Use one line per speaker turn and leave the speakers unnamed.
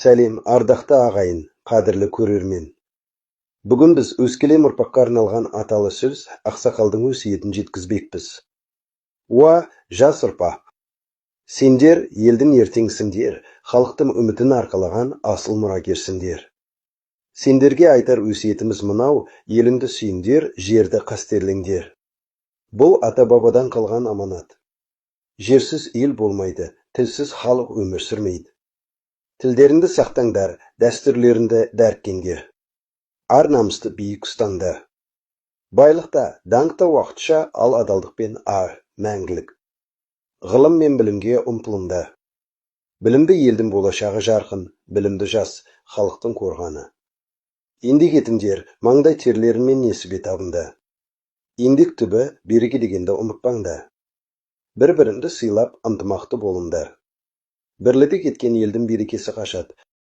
Сәлем, ардақты ағайын, қадірлі көрермен. Бүгін біз өскелең ұрпаққа арналған аталы сөз ақсақалдың өсиетін жеткізбекпіз. Уа, жас ұрпақ! Сендер елдің ертеңсіңдер, халықтың үмітін арқалаған асыл мұрагерсіңдер. Сендерге айтар өсиетіміз мынау: еліңді сүйіңдер, жерді қастерлеңдер. Бұл ата-бабадан қалған аманат. Жерсіз ел болмайды, тілсіз халық өмір сүрмейді. Тілдеріңді сақтаңдар, дәстүрлеріңді дәріптеңдер. Ар-намысты биік ұстаңдар. Байлықта, даңқта уақытша, ал адалдықпен мәңгілік. Ғылым мен білімге ұмтылыңдар. Білімді елдің болашағы жарқын, білімді жас, халықтың қорғаны. Еңбек етіңдер, маңдай терлерімен несібет алыңдар. Еңбек түбі береке дегенді ұмытпаңдар. Бір-біріңді сыйлап, ынтымақты болыңдар. Бірлігі кеткен елдің берекесі қашады,